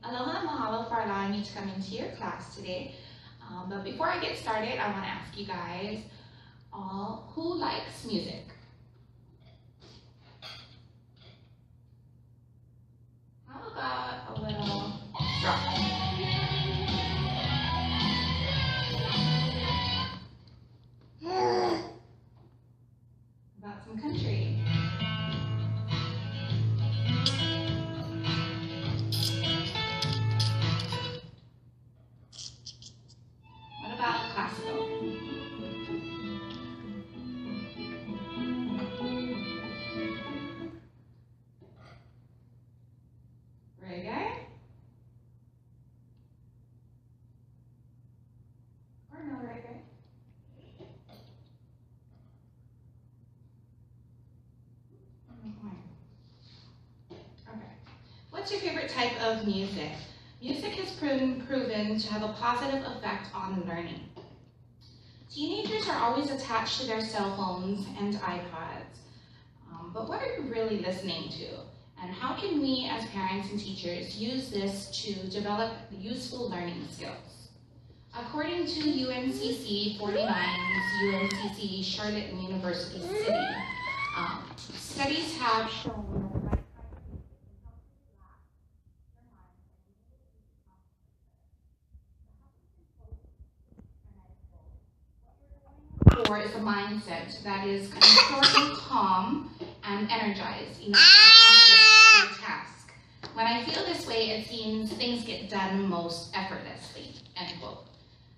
Aloha and mahalo for allowing me to come into your class today. But before I get started, I want to ask you guys all, who likes music? How about a little rock? About some country? What about classical? Reggae? Or no reggae? Okay. What's your favorite type of music? Music has proven to have a positive effect on learning. Teenagers are always attached to their cell phones and iPods. But what are you really listening to? And how can we as parents and teachers use this to develop useful learning skills? According to UNCC 49's UNCC Charlotte University City, studies have shown or is a mindset that is important, calm, and energized enough to accomplish your task. When I feel this way, it seems things get done most effortlessly, end quote.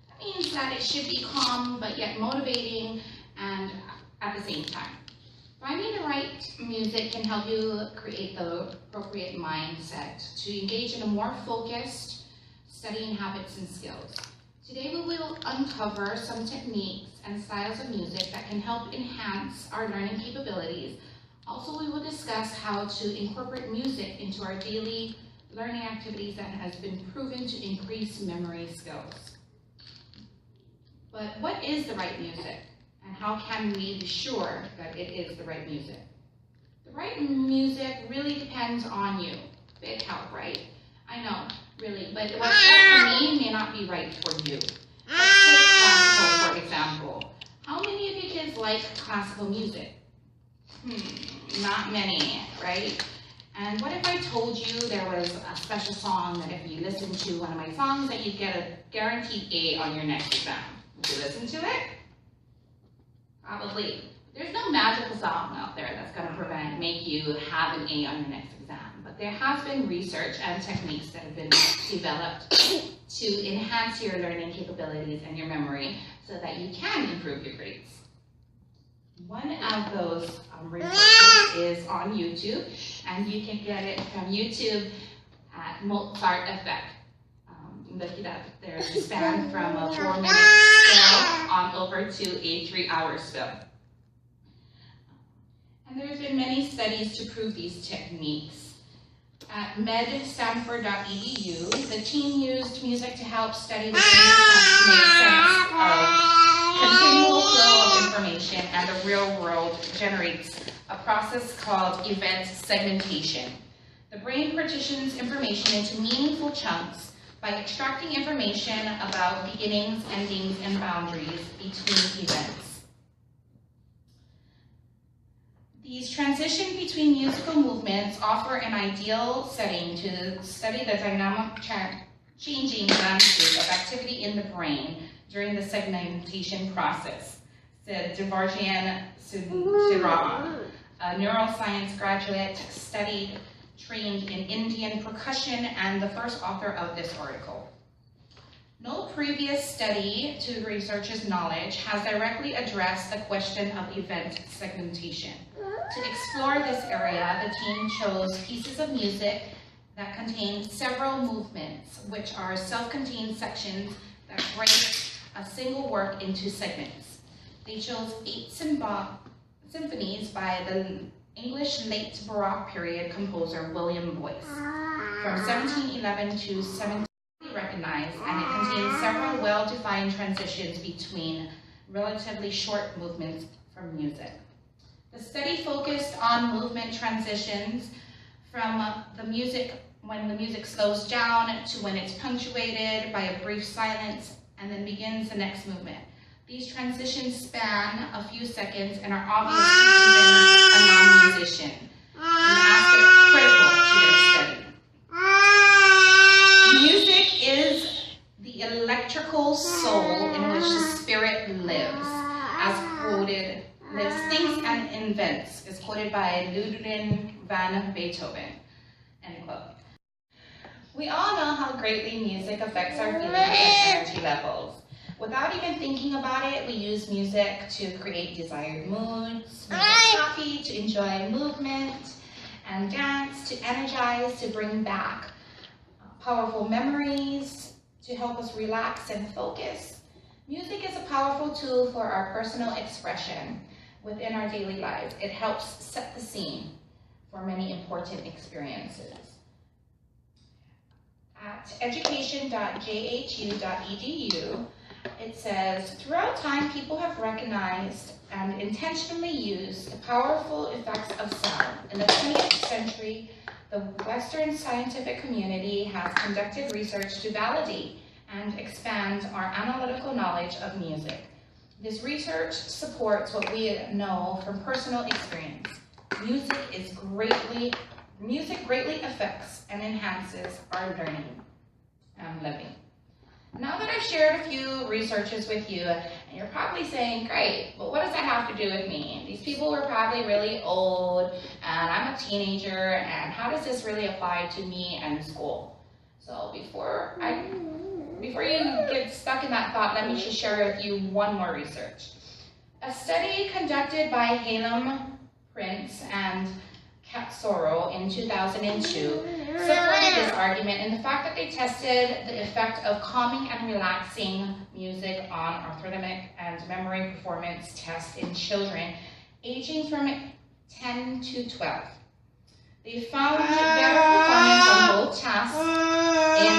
That means that it should be calm, but yet motivating, and at the same time. Finding the right music can help you create the appropriate mindset to engage in a more focused studying habits and skills. Today we will uncover some techniques and styles of music that can help enhance our learning capabilities. Also, we will discuss how to incorporate music into our daily learning activities that has been proven to increase memory skills. But what is the right music? And how can we be sure that it is the right music? The right music really depends on you. Big help, right? I know, really, but what's right for me may not be right for you. Let's take classical, for example. How many of you kids like classical music? Not many, right? And what if I told you there was a special song that if you listen to one of my songs that you'd get a guaranteed A on your next exam? Would you listen to it? Probably. There's no magical song out there that's going to make you have an A on your next exam. But there has been research and techniques that have been developed to enhance your learning capabilities and your memory so that you can improve your grades. One of those resources is on YouTube, and you can get it from YouTube at Mozart Effect. Look it up. There's a span from a 4-minute spill on over to a 3-hour spill. And there's been many studies to prove these techniques. At medstanford.edu, the team used music to help study the brain to make sense of continual flow of information, and the real world generates a process called event segmentation. The brain partitions information into meaningful chunks by extracting information about beginnings, endings, and boundaries between events. These transitions between musical movements offer an ideal setting to study the dynamic changing landscape of activity in the brain during the segmentation process, said Devarjan Sirama, a neuroscience graduate, trained in Indian percussion, and the first author of this article. No previous study, to the researcher's knowledge, has directly addressed the question of event segmentation. To explore this area, the team chose pieces of music that contain several movements, which are self-contained sections that break a single work into segments. They chose 8 symphonies by the English late Baroque period composer William Boyce, from 1711 to 17 recognized, and it contains several well-defined transitions between relatively short movements from music. The study focused on movement transitions from the music when the music slows down to when it's punctuated by a brief silence and then begins the next movement. These transitions span a few seconds and are obvious to even a non-musician, and that's critical to their study. Music is the electrical soul in which the spirit lives, thinks and invents, is quoted by Ludwig van Beethoven, end quote. We all know how greatly music affects our feelings and energy levels. Without even thinking about it, we use music to create desired moods, make us happy, to enjoy movement and dance, to energize, to bring back powerful memories, to help us relax and focus. Music is a powerful tool for our personal expression within our daily lives. It helps set the scene for many important experiences. At education.jhu.edu, it says, throughout time, people have recognized and intentionally used the powerful effects of sound. In the 20th century, the Western scientific community has conducted research to validate and expand our analytical knowledge of music. This research supports what we know from personal experience. Music greatly affects and enhances our learning and living. Now that I've shared a few researches with you, and you're probably saying, great, but what does that have to do with me? These people were probably really old, and I'm a teenager, and how does this really apply to me and school? So before you get stuck in that thought, let me just share with you one more research. A study conducted by Halem, Prince, and Katsoro in 2002 supported this argument in the fact that they tested the effect of calming and relaxing music on arithmetic and memory performance tests in children aging from 10 to 12. They found better performance on both tasks in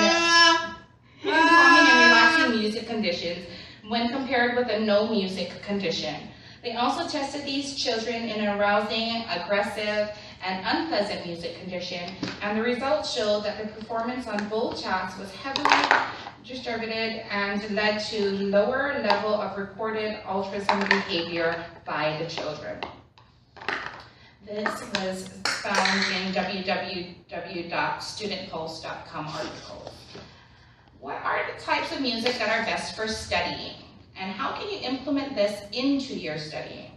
calming and relaxing music conditions when compared with a no music condition. They also tested these children in an arousing, aggressive, and unpleasant music condition, and the results showed that the performance on both tasks was heavily distributed and led to lower level of reported altruism behavior by the children. This was found in www.studentpulse.com article. What are the types of music that are best for studying, and how can you implement this into your studying?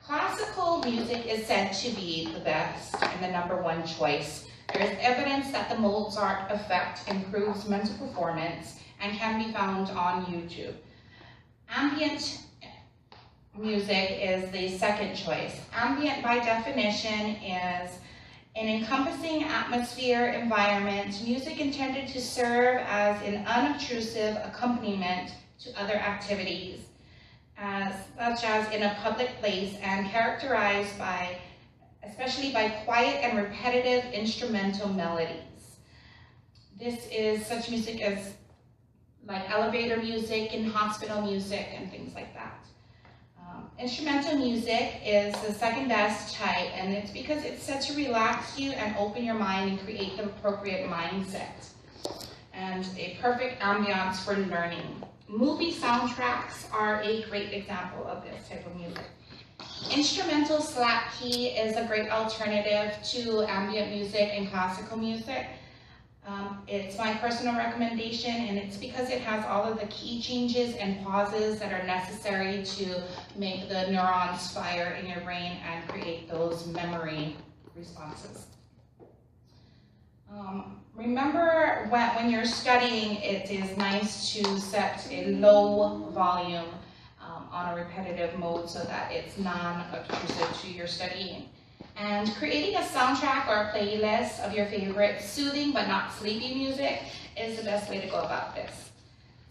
Classical music is said to be the best and the #1 choice. There is evidence that the Mozart effect improves mental performance and can be found on YouTube. Ambient music is the second choice. Ambient, by definition, is an encompassing atmosphere environment, music intended to serve as an unobtrusive accompaniment to other activities, such as in a public place, and characterized especially by quiet and repetitive instrumental melodies. This is such music as like elevator music and hospital music and things like that. Instrumental music is the second best type, and it's because it's set to relax you and open your mind and create the appropriate mindset and a perfect ambiance for learning. Movie soundtracks are a great example of this type of music. Instrumental slap key is a great alternative to ambient music and classical music. It's my personal recommendation, and it's because it has all of the key changes and pauses that are necessary to make the neurons fire in your brain and create those memory responses. Remember when you're studying, it is nice to set a low volume on a repetitive mode so that it's non-obtrusive to your studying. And creating a soundtrack or a playlist of your favorite soothing but not sleepy music is the best way to go about this.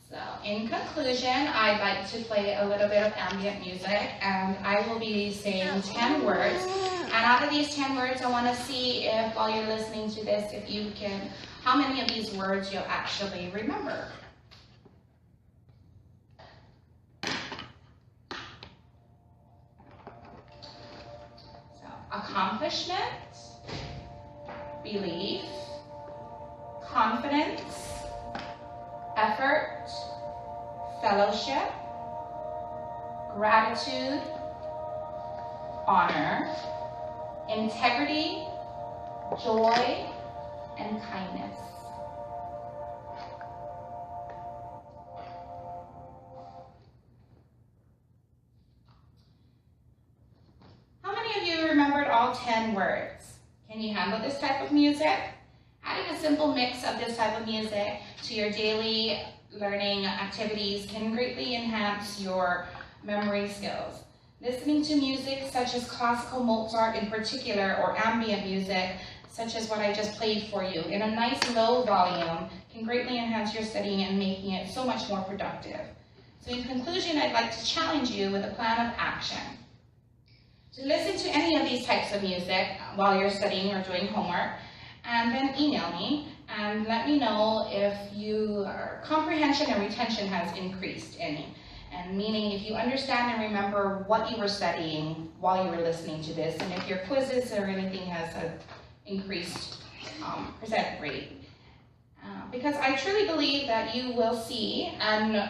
So in conclusion, I'd like to play a little bit of ambient music, and I will be saying 10 words. And out of these 10 words, I want to see if, while you're listening to this, if you can, how many of these words you'll actually remember. So, accomplishment, belief, confidence, effort, fellowship, gratitude, honor, integrity, joy, and kindness. How many of you remembered all 10 words? Can you handle this type of music? Adding a simple mix of this type of music to your daily learning activities can greatly enhance your memory skills. Listening to music such as classical Mozart in particular, or ambient music such as what I just played for you in a nice low volume can greatly enhance your studying and making it so much more productive. So in conclusion, I'd like to challenge you with a plan of action. To listen to any of these types of music while you're studying or doing homework, and then email me and let me know if your comprehension and retention has increased any. And meaning if you understand and remember what you were studying while you were listening to this, and if your quizzes or anything has an increased percent rate. Because I truly believe that you will see and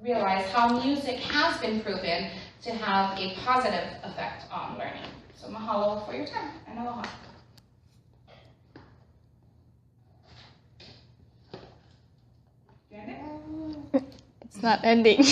realize how music has been proven to have a positive effect on learning. So mahalo for your time, and aloha. It's not ending.